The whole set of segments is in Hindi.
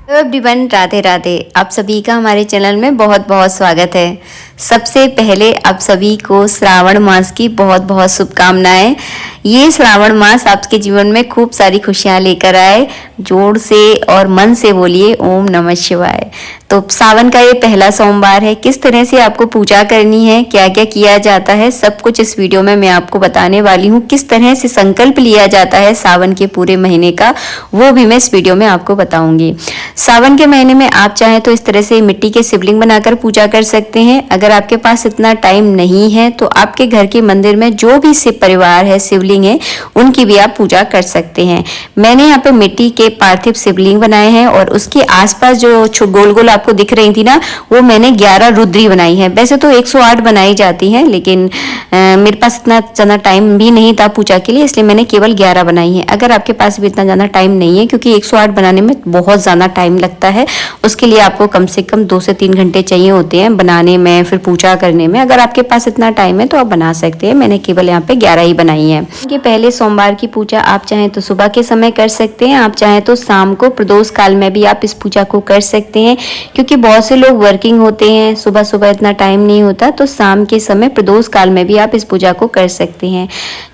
Hello everyone, Radhe Radhe. आप सभी का हमारे चैनल में बहुत बहुत स्वागत है। सबसे पहले आप सभी को श्रावण मास की बहुत बहुत शुभकामनाएं। ये श्रावण मास आपके जीवन में खूब सारी खुशियां लेकर आए। जोर से और मन से बोलिए ओम नमः शिवाय। तो सावन का ये पहला सोमवार है। किस तरह से आपको पूजा करनी है, क्या क्या किया जाता है, सब कुछ इस वीडियो में मैं आपको बताने वाली हूँ। किस तरह से संकल्प लिया जाता है सावन के पूरे महीने का, वो भी मैं इस वीडियो में आपको बताऊंगी। सावन के महीने में आप चाहें तो इस तरह से मिट्टी के शिवलिंग बनाकर पूजा कर सकते हैं। अगर आपके पास इतना टाइम नहीं है तो आपके घर के मंदिर में जो भी शिव परिवार है, शिवलिंग है, उनकी भी आप पूजा कर सकते हैं। मैंने यहाँ पे मिट्टी के पार्थिव शिवलिंग बनाए हैं और उसके आसपास जो गोल गोल आपको दिख रही थी ना, वो मैंने 11 रुद्री बनाई है। वैसे तो 108 बनाई जाती हैं, लेकिन मेरे पास इतना ज़्यादा टाइम भी नहीं था पूजा के लिए, इसलिए मैंने केवल 11 बनाई है। अगर आपके पास भी इतना ज़्यादा टाइम नहीं है, क्योंकि 108 बनाने में बहुत ज़्यादा टाइम लगता है, उसके लिए आपको कम से कम 2 से 3 घंटे चाहिए होते हैं बनाने में, फिर पूजा करने में। अगर आपके पास इतना टाइम है तो आप बना सकते हैं। मैंने केवल यहाँ पे 11 ही बनाई है। कि पहले सोमवार की पूजा आप चाहें तो सुबह के समय कर सकते हैं, आप चाहें तो शाम को प्रदोष काल में भी आप इस पूजा को कर सकते हैं। क्योंकि बहुत से लोग वर्किंग होते हैं, सुबह सुबह इतना टाइम नहीं होता, तो शाम के समय प्रदोष काल में भी आप इस पूजा को कर सकते हैं।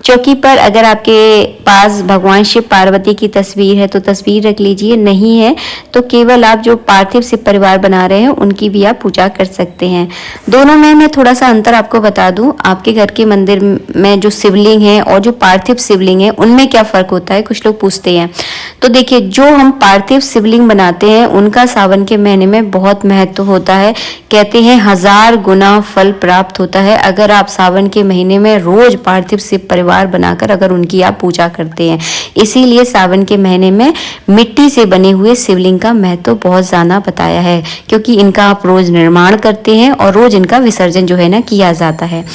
चौकी पर अगर आपके पास भगवान शिव पार्वती की तस्वीर है तो तस्वीर रख लीजिए, नहीं है तो केवल आप जो पार्थिव शिव परिवार बना रहे हैं उनकी भी आप पूजा कर सकते हैं। दोनों में मैं थोड़ा सा अंतर आपको बता दूं। आपके घर के मंदिर में जो शिवलिंग है और जो पार्थिव शिवलिंग है, उनमें क्या फर्क होता है, कुछ लोग पूछते हैं। तो देखिए, जो हम पार्थिव शिवलिंग बनाते हैं उनका सावन के महीने में बहुत महत्व होता है। कहते हैं 1000 गुना फल प्राप्त होता है अगर आप सावन के महीने में रोज पार्थिव शिव परिवार बनाकर अगर उनकी आप पूजा करते हैं। इसीलिए सावन के महीने में मिट्टी से बने हुए शिवलिंग का महत्व बहुत ज्यादा बताया है, क्योंकि इनका आप रोज निर्माण करते हैं और रोज इनका विसर्जन जो है ना किया जाता है।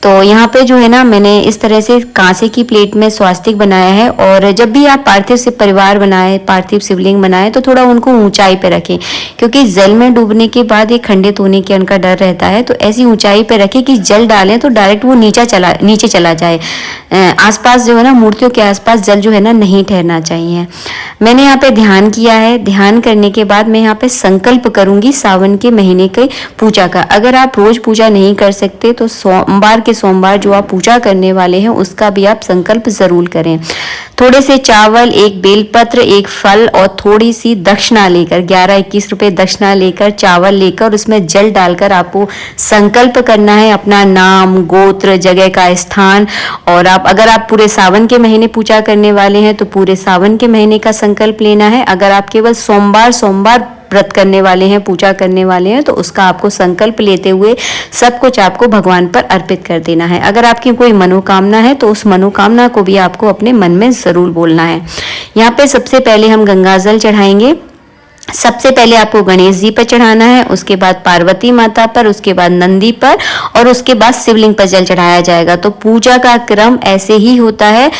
तो यहाँ पे जो है ना, मैंने इस तरह से कांसे की प्लेट में स्वास्तिक बनाया है। और जब भी आप पार्थिव शिव परिवार बनाए, पार्थिव शिवलिंग बनाए, तो थोड़ा उनको ऊंचाई पे रखें, क्योंकि जल में डूबने के बाद ये खंडित होने के उनका डर रहता है। तो ऐसी ऊंचाई पे रखें कि जल डालें तो डायरेक्ट वो नीचे चला जाए। आसपास जो है ना, मूर्तियों के आसपास जल जो है ना नहीं ठहरना चाहिए। मैंने यहाँ पे ध्यान किया है। ध्यान करने के बाद मैं यहाँ पे संकल्प करूंगी सावन के महीने की पूजा का। अगर आप रोज पूजा नहीं कर सकते तो सोमवार जो आप पूजा करने वाले हैं उसका भी आप संकल्प जरूर करें। थोड़े से चावल, एक बेलपत्र, एक फल और थोड़ी सी दक्षिणा लेकर, 11-21 रुपए दक्षिणा लेकर, चावल लेकर उसमें जल डालकर आपको संकल्प करना है अपना नाम, गोत्र, जगह का स्थान। और अगर आप पूरे सावन के महीने पूजा करने वाले हैं तो पूरे सावन के महीने का संकल्प लेना है। अगर आप केवल सोमवार व्रत करने वाले हैं, पूजा करने वाले हैं, तो उसका आपको संकल्प लेते हुए सब कुछ आपको भगवान पर अर्पित कर देना है। अगर आपकी कोई मनोकामना है तो उस मनोकामना को भी आपको अपने मन में जरूर बोलना है। यहाँ पे सबसे पहले हम गंगा जल चढ़ाएंगे। सबसे पहले आपको गणेश जी पर चढ़ाना है, उसके बाद पार्वती माता पर, उसके बाद नंदी पर और उसके बाद शिवलिंग पर जल चढ़ाया जाएगा। तो पूजा का क्रम ऐसे ही होता है।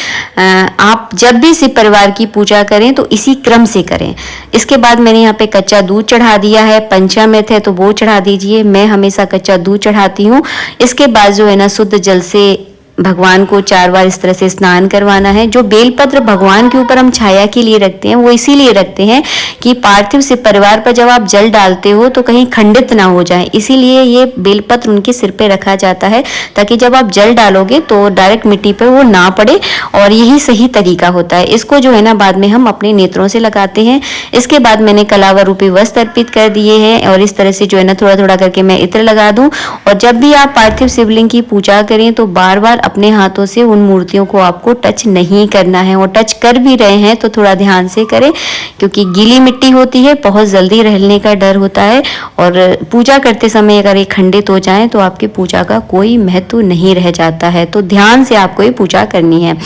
आप जब भी शिव परिवार की पूजा करें तो इसी क्रम से करें। इसके बाद मैंने यहाँ पे कच्चा दूध चढ़ा दिया है। पंचामृत है तो वो चढ़ा दीजिए। मैं हमेशा कच्चा दूध चढ़ाती हूँ। इसके बाद जो है ना, शुद्ध जल से भगवान को 4 बार इस तरह से स्नान करवाना है। जो बेलपत्र भगवान के ऊपर हम छाया के लिए रखते हैं, वो इसीलिए रखते हैं कि पार्थिव शिव परिवार पर जब आप जल डालते हो तो कहीं खंडित ना हो जाए, इसीलिए ये बेलपत्र उनके सिर पे रखा जाता है, ताकि जब आप जल डालोगे तो डायरेक्ट मिट्टी पर वो ना पड़े। और यही सही तरीका होता है। इसको जो है ना बाद में हम अपने नेत्रों से लगाते हैं। इसके बाद मैंने कलावा रूपी वस्त्र अर्पित कर दिए हैं और इस तरह से जो है ना थोड़ा थोड़ा करके मैं इत्र लगा दूं। और जब भी आप पार्थिव शिवलिंग की पूजा करें तो बार बार अपने हाथों से उन मूर्तियों को आपको टच नहीं करना है। और टच कर भी रहे हैं तो थोड़ा ध्यान से करें, क्योंकि गीली मिट्टी होती है, बहुत जल्दी रहने का डर होता है। और पूजा करते समय अगर ये खंडित हो जाए तो आपकी पूजा का कोई महत्व नहीं रह जाता है। तो ध्यान से आपको ये पूजा करनी है।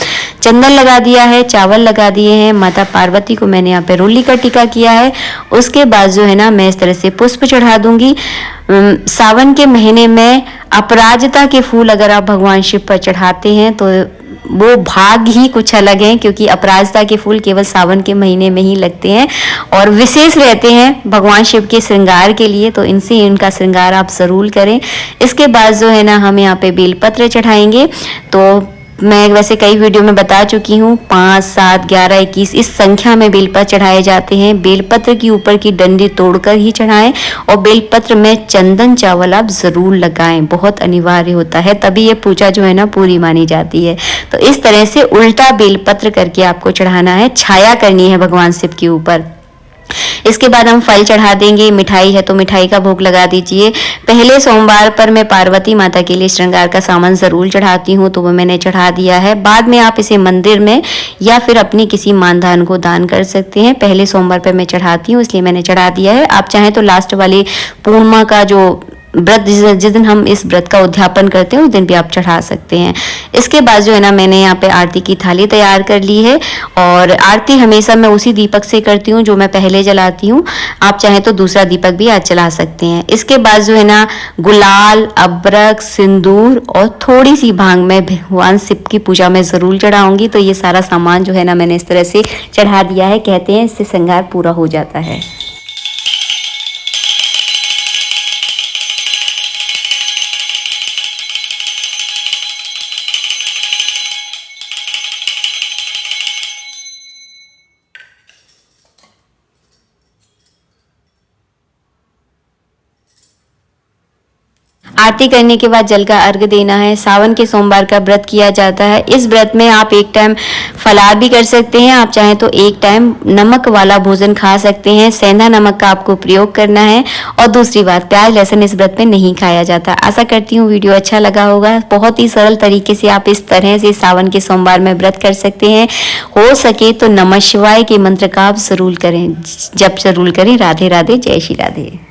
चंदन लगा दिया है, चावल लगा दिए हैं। माता पार्वती को मैंने यहाँ पे रोली का टीका किया है। उसके बाद जो है ना, मैं इस तरह से पुष्प चढ़ा दूंगी। सावन के महीने में अपराजिता के फूल अगर आप भगवान शिव पर चढ़ाते हैं तो वो भाग ही कुछ अलग है, क्योंकि अपराजिता के फूल केवल सावन के महीने में ही लगते हैं और विशेष रहते हैं भगवान शिव के श्रृंगार के लिए। तो इनसे इनका श्रृंगार आप जरूर करें। इसके बाद जो है ना, हम यहाँ पे बेलपत्र चढ़ाएंगे। तो मैं वैसे कई वीडियो में बता चुकी हूँ, 5, 7, 11, 21 इस संख्या में बेलपत्र चढ़ाए जाते हैं। बेलपत्र की ऊपर की डंडी तोड़कर ही चढ़ाएं और बेलपत्र में चंदन चावल आप जरूर लगाएं, बहुत अनिवार्य होता है, तभी ये पूजा जो है ना पूरी मानी जाती है। तो इस तरह से उल्टा बेलपत्र करके आपको चढ़ाना है, छाया करनी है भगवान शिव के ऊपर। इसके बाद हम फल चढ़ा देंगे, मिठाई है तो मिठाई का भोग लगा दीजिए। पहले सोमवार पर मैं पार्वती माता के लिए श्रृंगार का सामान जरूर चढ़ाती हूँ, तो वो मैंने चढ़ा दिया है। बाद में आप इसे मंदिर में या फिर अपनी किसी मानधान को दान कर सकते हैं। पहले सोमवार पर मैं चढ़ाती हूँ, इसलिए मैंने चढ़ा दिया है। आप चाहें तो लास्ट वाली पूर्णिमा का जो व्रत, जिस दिन हम इस व्रत का उद्यापन करते हैं उस दिन भी आप चढ़ा सकते हैं। इसके बाद जो है ना मैंने यहाँ पे आरती की थाली तैयार कर ली है और आरती हमेशा मैं उसी दीपक से करती हूँ जो मैं पहले जलाती हूँ। आप चाहें तो दूसरा दीपक भी आज जला सकते हैं। इसके बाद जो है ना गुलाल, अबरक, सिंदूर और थोड़ी सी भांग मैं भगवान शिव की पूजा में ज़रूर चढ़ाऊंगी। तो ये सारा सामान जो है ना मैंने इस तरह से चढ़ा दिया है। कहते हैं इससे श्रृंगार पूरा हो जाता है। आरती करने के बाद जल का अर्घ देना है। सावन के सोमवार का व्रत किया जाता है। इस व्रत में आप एक टाइम फलाहार भी कर सकते हैं, आप चाहें तो एक टाइम नमक वाला भोजन खा सकते हैं। सेंधा नमक का आपको प्रयोग करना है। और दूसरी बात, प्याज लहसुन इस व्रत में नहीं खाया जाता। आशा करती हूँ वीडियो अच्छा लगा होगा। बहुत ही सरल तरीके से आप इस तरह से सावन के सोमवार में व्रत कर सकते हैं। हो सके तो नमः शिवाय के मंत्र का आप जरूर करें, जप जरूर करें। राधे राधे, जय श्री राधे।